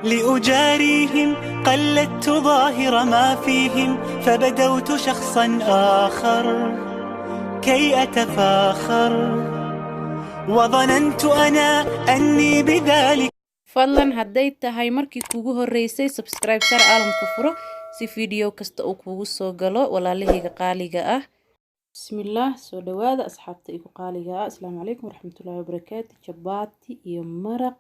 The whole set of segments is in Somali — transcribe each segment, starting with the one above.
لأجاريهم قلدت ظاهر ما فيهم فبدوت شخصا آخر كي أتفاخر وظننت أنا أني بذلك. fadlan hadday tahay markii kugu horeysay subscribe sar caalamka furo si video kasta uu kugu soo galo walaalahayga qaaliga ah. bismillaah, soo dhawaada asxaabta igu qaaliga ah. Assalaamu calaykum waraxmatullaahi wabarakaatu. Chapati iyo maraq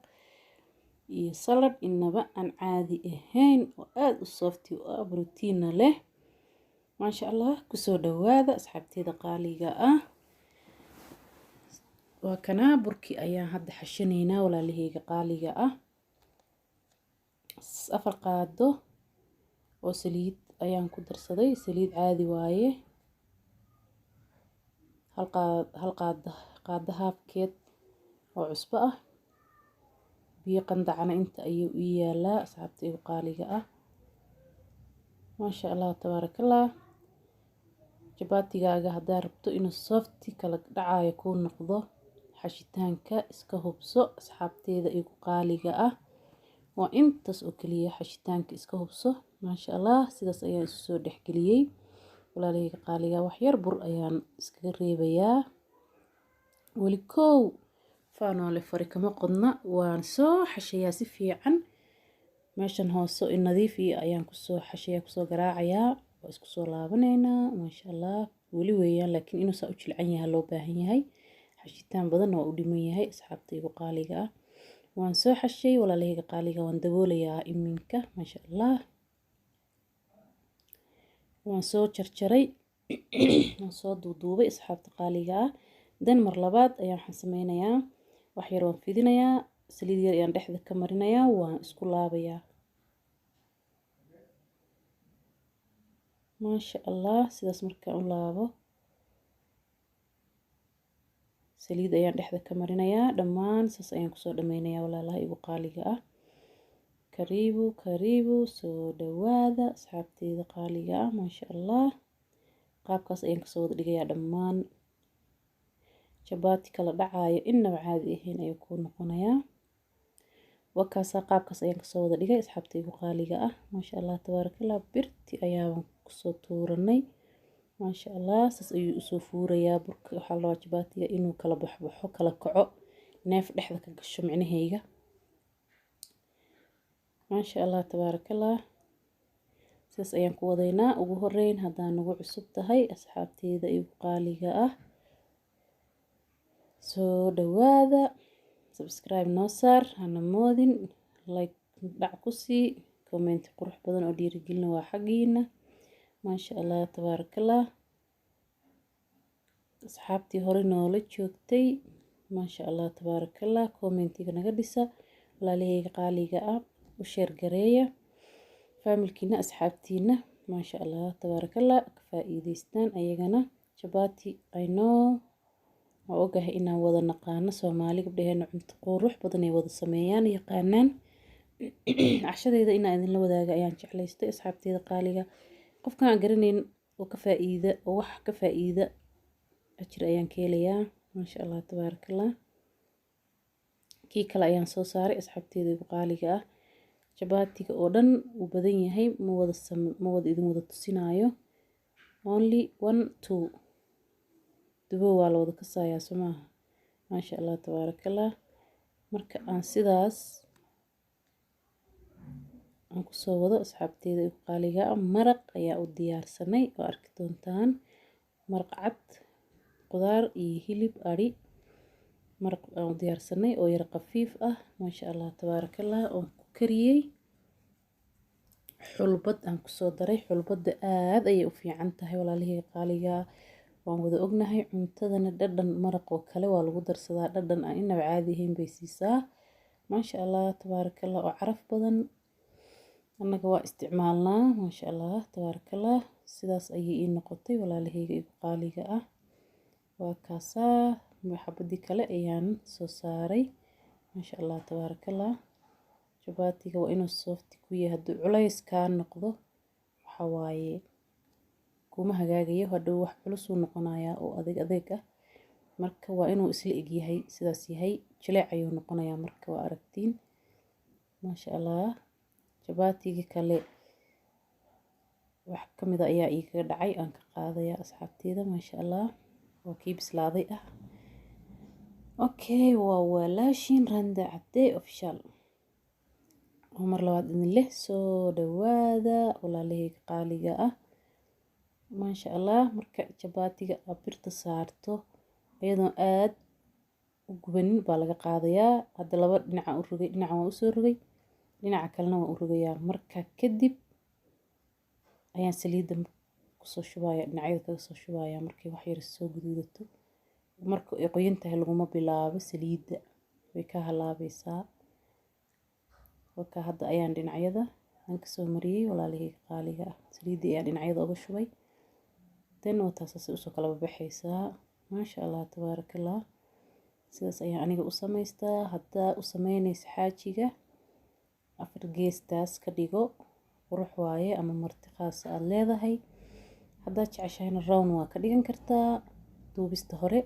iyo salad inaba aan caadi ahayn oo aad u softi oo protein leh. maasha Allah, kusoo dhawaada asxaabtayda qaaliga ah. waa kana burki ayaan hadda xashanaynaa walaalahayga qaaliga ah. 4 qaado oo saliid ayaan ku darsaday, saliid caadi waaye. hal qaado haafkeed oo cusbo ah. biyo qandacana inta ayuu u yaalaa asxaabtayda qaaliga ah. maasha Allah tabaarakallah. jabatigaaga haddaa rabto inuu softi kala dhacayo kuu noqdo, xashitaanka iska hubso asxaabtayda igu qaaliga ah. waa intaas oo kaliya, xashitaanka iska hubso. maasha Allah, sidaas ayaan isu soo dhexgeliyay walaalahayga qaaliga. wax yar bur ayaan iskaga reebayaa. weli kow faanoole fari kama qodna, waan soo xashayaa si fiican. meeshan hoose in nadiif ayaan kusoo xashayaa, kusoo garaacayaa. waa isku soo laabanaynaa. maasha Allah, weli weeyaan laakiin inuu saa u jilcan yahay loo baahan yahay. xashitaan badan waa u dhiman yahay asxaabtayda qaaliga ah. waan soo xashay walaalahayga qaaliga, waan daboolayaa iminka. maasha Allah, waan soo jarjaray waan soo duuduubay asxaabta qaaliga ah. dan mar labaad ayaan waxaan sameynayaa, wax yar waan fidinayaa, saliid yar ayaan dhexda ka marinayaa, waan isku laabayaa. maasha Allah, sidaas markaan u laabo saliid ayaan dhexda ka marinayaa. dhammaan saas ayaan kusoo dhameynayaa walaalaha igu qaaliga ah. karibu soo dhawaada asxaabtayda qaaliga ah. maasha Allah, qaabkaas ayaan kasoo wada dhigayaa dhammaan. jabati kala dhacayo inaba caadi ahayn ayuu kuu noqonayaa. wakaasa qaabkaas ayaan kasoo wada dhigay asxaabtayda qaaliga ah. maasha Allah tabaarakallah. birti ayaan kusoo tuuranay. maasha Allah, saas ayuu usoo fuurayaa burka. waxaa la rabaa jabatiga inuu kala baxbaxo, kala kaco, neef dhexda ka gasho micnahayga. maasha Allah tabaarakallah. sidaas ayaan ku wadaynaa. ugu horeyn haddaan nagu cusub tahay asxaabtayda igu qaaliga ah, soo dhawaada, subscribe noo saar, hana moodin, like dhac ku sii, comment qurux badan oo dhiirigelina waa xaggiina. maasha Allah tabaarakallah. asxaabtii hore noola joogtay, maasha Allah tabaarakallah, commentiga naga dhisa walaalahayga qaaliga ah. u sheer gareeya familkiina, asxaabtiina. maasha Allah tabaarakallah, ka faa'iidaystaan ayagana. jabati I know, waa ogahay inaan wada naqaano Soomaali gabdhaheena cunto qurux badan ay wada sameeyaan, yaqaanaan. cashadayda inaan idinla wadaaga ayaan jeclaystay asxaabtayda qaaliga. qofkan aan garanayn oo ka faa'iida, oo wax ka faa'iida ajir ayaan ka helayaa. maasha Allah tabaarakallah. kii kale ayaan soo saaray asxaabtayda qaaliga ah. jabatiga oo dhan wuu badan yahay, ma wada idin wada tusinayo. only 1 2 dubo waa la wada kasayaa soo maaha. maasha Allah tabaarakallah. marka aan sidaas aan kusoo wado asxaabtayda qaaliga ah, maraq ayaa u diyaarsanay oo arki doontaan. maraq cad, qudaar iyo hilib ari. maraq aan u diyaarsanay oo yar qafiif ah. maasha Allah tabaarakallah. oo ku kariyay xulbad aan kusoo daray. xulbada aad ayay u fiican tahay walaalahayga qaaliga. waan wada ognahay cuntadana dhadhan maraq oo kale waa lagu darsadaa, dhadhan aan inaba caadi ahayn bay siisaa. maasha Allah tabaarakallah. oo caraf badan annaga waa isticmaalnaa. maasha Allah tabaarakallah. sidaas ayay ii noqotay walaalahayga igu qaaliga ah. waa kaasaa xabadii kale ayaan soo saaray. maasha Allah tabaarakallah. jabatiga waa inuu softi ku yahay. hadduu culays kaa noqdo waxa waaye kuma hagaagayo, hadhow wax culus uu noqonayaa oo adeeg ah. marka waa inuu isla eg yahay, sidaas yahay, jileec ayuu noqonayaa. marka waa aragtiin. maasha Allah jabaatigii kale wax kamid ah ayaa iiga dhacay aan ka qaadayaa asxaabteeda maasha allah waa kii bislaaday ah okay waa walaashin randa cadee official mar labaad idin leh soo dhawaada walaalahayga qaaliga ah maasha allah marka jabaatiga aad birta saarto iyadoo aad u gubanin baa laga qaadayaa hadda laba dhinaca u rogay dhinaca waa usoo rogay dhinaca kalena waa u rogayaa marka kadib ayaan saliidda kusoo shubaya dhinacyada kaga soo shubaya markay wax yar soo guduudato marka ay qoyan tahay laguma bilaabo saliidda way ka halaabaysaa waka hadda ayaan dhinacyada aan kasoo mariyay walaalahayga qaaliga ah saliidda ayaan dhinacyada uga shubay tan oo taasay usoo kala baxaysaa maasha allah tabaarakallah sidaas ayaan aniga u samaystaa haddaa u sameynaysa xaajiga afar geestaas ka dhigo qurux waaye ama marti khaas aad leedahay haddaa jeceshahayna round waa ka dhigan kartaa duubista hore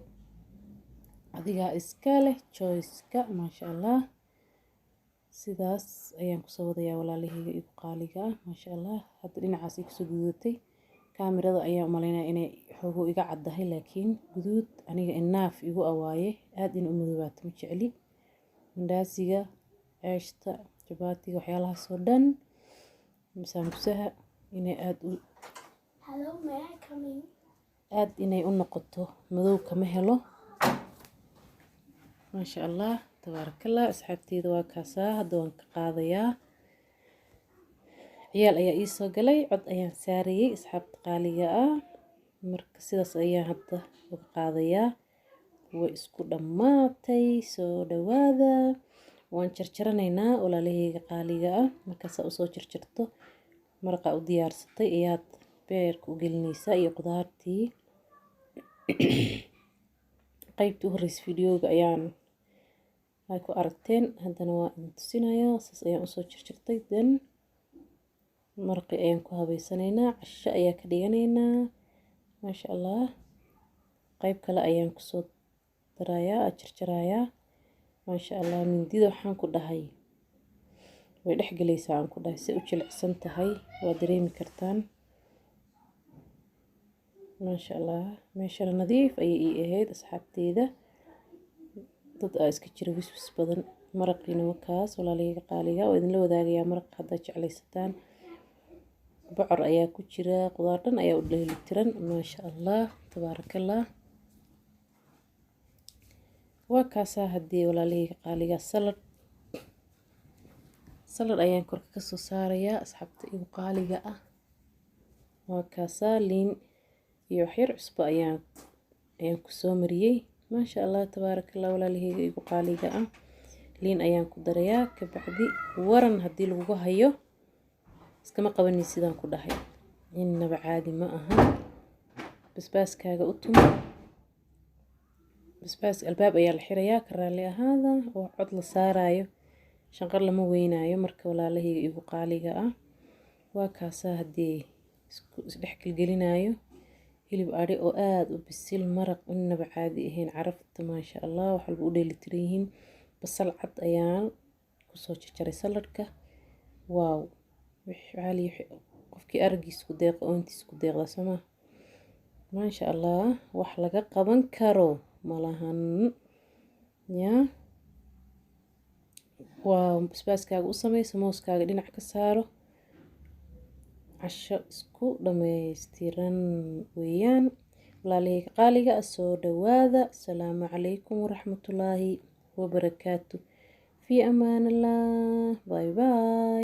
adigaa iska leh choice-ka maasha allah sidaas ayaan kusoo wadayaa walaalahayga igu qaaliga ah maasha allah hadda dhinacaas ay kusoo guduudatay kaamirada ayaa umaleynaya inay xoogo iga caddahay laakiin guduud aniga inaaf igu awaaye aad in u madoobaata ma jecli mandaasiga ceeshta jabaatiga waxyaalahaas oo dhan sambusaha inay aad inay u noqoto madow kama helo maasha allah tabaarakallah asxaabteeda waa kaasaa hadda waan ka qaadayaa ciyaal ayaa ii soo galay cod ayaan saarayay asxaabta qaaliga ah marka sidaas ayaan hadda uga qaadayaa way isku dhammaatay soo dhawaada waan jarjaranaynaa walaalahayga qaaliga ah markaasaa usoo jarjarto maraqa u diyaarsatay ayaad beerka u gelinaysaa iyo qudaartii qaybtii u horreysay videoga ayaan ay ku aragteen haddana waa idin tusinayaa saas ayaan usoo jarjartay dan maraqii ayaan ku habeysanaynaa casho ayaa ka dhiganaynaa maasha allah qayb kale ayaan kusoo darayaa jarjarayaa maasha allah mindida waxaan ku dhahay way dhex galaysaa aan ku dhahay si u jilicsan tahay waa dareemi kartaan maasha allah meeshana nadiif ayay ii ahayd asxaabteeda dad aa iska jira wiswis badan maraqiina wakaas walaalahayga qaaliga oo idinla wadaagayaa maraqa haddaad jeclaysataan bocor ayaa ku jira qudaar dhan ayaa u dheelitiran maasha allah tabaarakallah waa kaasaa haddii walaalahayga qaaliga salad ayaan korka kasoo saarayaa asxaabta igu qaaliga ah waa kaasaa liin iyo waxyar cusbo ayaan kusoo mariyey maasha allah tabaarakallah walaalahayga igu qaaliga ah liin ayaan ku darayaa kabacdi waran haddii lagugu hayo iskama qabanin sidaan ku dhahay innaba caadi ma aha basbaaskaaga u tumo basbaas albaab ayaa la xirayaa ka raalli ahaada oo cod la saarayo shanqar lama weynaayo marka walaalahayga igu qaaliga ah waa kaasaa haddii isdhex gelgelinayo hilib adhi oo aad u bisil maraq innaba caadi ahayn carafta maasha allah wax walba u dheelitiran yihiin basal cad ayaan kusoo jarjaray saladhka waaw qofkii aragiisa ku deeqa oontiisa ku deeqda sooma maasha allah wax laga qaban karo malahan ya waa basbaaskaaga u samayso mooskaaga dhinac ka saaro casho isku dhammaystiran weeyaan walaalahayga qaaliga soo dhawaada asalaamu calaykum waraxmatullaahi wabarakaatu fi amaan allah bye bye